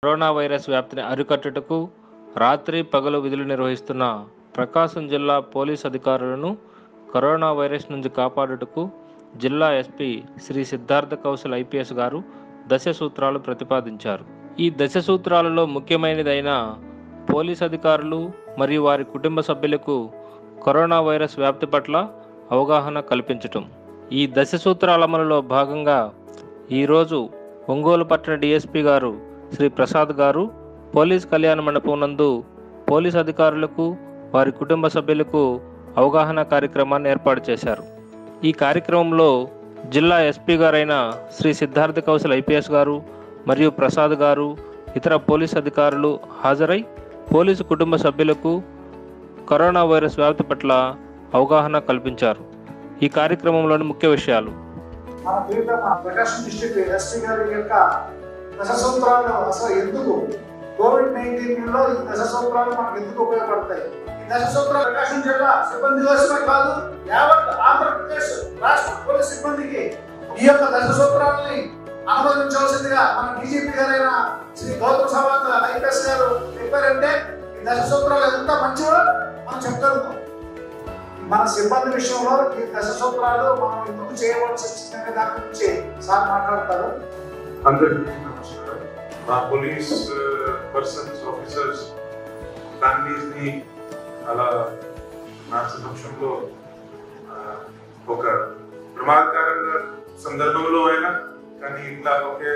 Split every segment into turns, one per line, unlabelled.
Corona virus వ్యాప్తిని అరికట్టుటకు రాత్రి పగలు విధులు నిర్వహిస్తున్న ప్రకాశం జిల్లా పోలీస్ అధికారులను కరోనా వైరస్ నుంచి కాపాడుటకు జిల్లా ఎస్పీ శ్రీ సిద్ధార్థ కౌశల్ ఐపీఎస్ గారు దశ సూత్రాలు ప్రతిపాదించారు. ఈ దశ సూత్రాలలో ముఖ్యమైనదైన పోలీస్ అధికారులు మరియు వారి కుటుంబ సభ్యులకు కరోనా వైరస్ వ్యాప్తి పట్ల అవగాహన కల్పించటం. ఈ దశ సూత్రాల అమలులో భాగంగా ఈరోజు ఒంగోలు పట్టణ డిఎస్పీ గారు శ్రీ ప్రసాద్ గారు పోలీస్ కళ్యాణ మండపం నందు పోలీస్ అధికారులకు వారి కుటుంబ సభ్యులకు అవగాహన కార్యక్రమాన్ని ఏర్పాటు చేశారు. ఈ కార్యక్రమంలో జిల్లా ఎస్పీ గారైన శ్రీ సిద్ధార్థ కౌశల్ ఐపీఎస్ గారు మరియు ప్రసాద్ గారు ఇతర పోలీస్ అధికారులు హాజరై పోలీసు కుటుంబ సభ్యులకు కరోనా వైరస్ వ్యాప్తి పట్ల అవగాహన కల్పించారు. ఈ కార్యక్రమంలోని ముఖ్య విషయాలు
ప్రకాశం డిస్ట్రిక్ట్ ఎస్పీ గారి యొక్క దశ సూత్రాలు అసలు ఎందుకు కోవిడ్-19లో ఈ దశ సూత్రాలు మనకు ఎందుకు ఉపయోగపడతాయి, ఈ దశ సూత్రాలు ప్రకాశం జిల్లా సిబ్బంది కోసమే కాదు యావత్ ఆంధ్రప్రదేశ్ రాష్ట్ర పోలీస్ సిబ్బందికి ఈ యొక్క దశ సూత్రాలని ఆమోదించవలసిందిగా మన డీజీపీ గారైన శ్రీ గౌతమ్ సవాంగ్ ఐపీఎస్ గారు చెప్పారంటే ఈ దశ సూత్రాలు ఎంత మంచివో మనం చెప్తాము. మన సిబ్బంది విషయంలో ఈ దశ సూత్రాలు మనం ఎందుకు చేయవలసి వచ్చిందనే దాని గురించి సార్ మాట్లాడతారు.
అందరికీ నమస్కారం. మా పోలీస్ పర్సన్స్ ఆఫీసర్స్ ఫ్యామిలీస్ ని అలా నా సమక్షంలో ఒక ప్రమాదకరంగా సందర్భంలో అయినా కానీ ఇట్లా ఒకే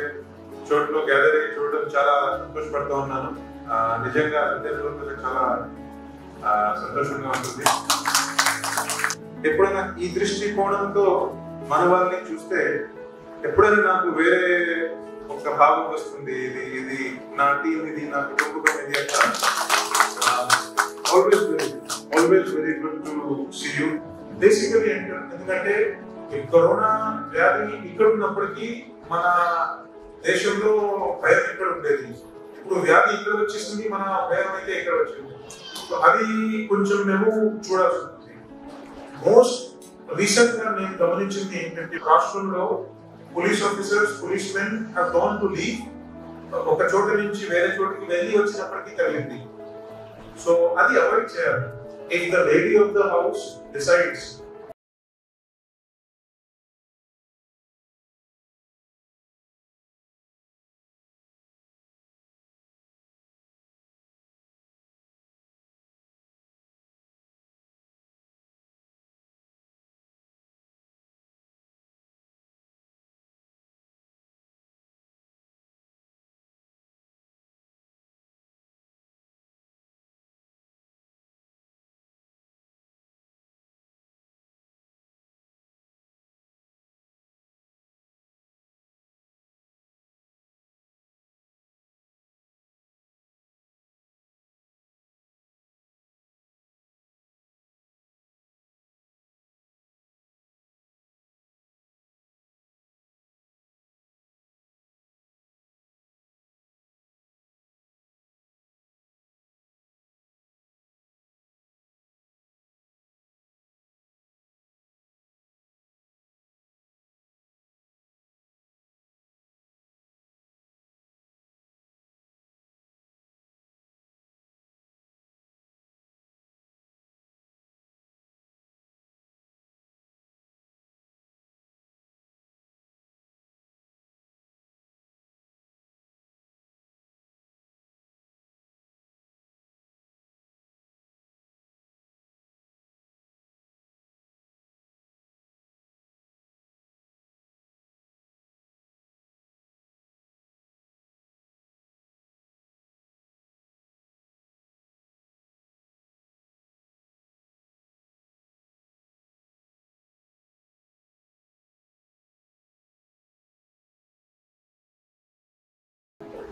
చోట్లో గ్యాదర్ అయ్యి చూడడం చాలా సంతోషపడుతూ ఉన్నాను. నిజంగా చాలా సంతోషంగా ఉంటుంది. ఎప్పుడైనా ఈ దృష్టికోణంతో మన వాళ్ళని చూస్తే ఎప్పుడైనా నాకు వేరే ఒక భావం వస్తుంది, ఇది ఇది నా టీం, ఇది నా కుటుంబం, ఇది always very good to see you. Basically ఎందుకంటే కరోనా వ్యాధి ఇక్కడ ఉన్నప్పటికీ మన దేశంలో భయం ఇక్కడ ఉండేది. ఇప్పుడు వ్యాధి ఇక్కడ వచ్చేసింది, మన భయం అయితే ఇక్కడ వచ్చింది. అది కొంచెం మేము చూడాల్సి ఉంటుంది. మోస్ట్ రీసెంట్ గా నేను గమనించింది ఏంటంటే రాష్ట్రంలో police officers, police men have gone to leave. ఒక చోట నుంచి వేరే చోటికి వెళ్ళి వచ్చినప్పటికీ తగిలింది. సో అది అవాయిడ్ చేయాలి. If the lady of the house decides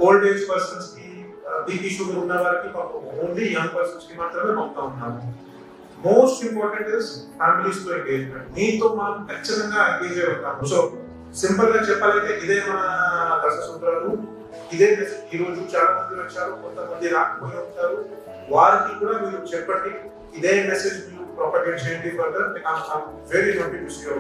old age persons కి బీపీ షుగర్ ఉన్న వారికి ఓన్లీ యంగ్ పర్సన్స్ కి మాత్రమే పంపుతా ఉన్నాము. మోస్ట్ ఇంపార్టెంట్ ఇస్ ఫ్యామిలీస్ తో ఎంగేజ్మెంట్. మీతో మనం ఖచ్చితంగా ఎంగేజ్ అయి ఉంటాము. సో సింపుల్ గా చెప్పాలంటే ఇదే మన దశ సూత్రాలు. ఇదే ఈ రోజు చాలా మంది వచ్చారు, కొంతమంది రాకపోయి ఉంటారు. వారికి కూడా మీరు చెప్పండి, ఇదే మెసేజ్ మీరు ప్రొపగేట్ చేయండి further. Very happy to see you.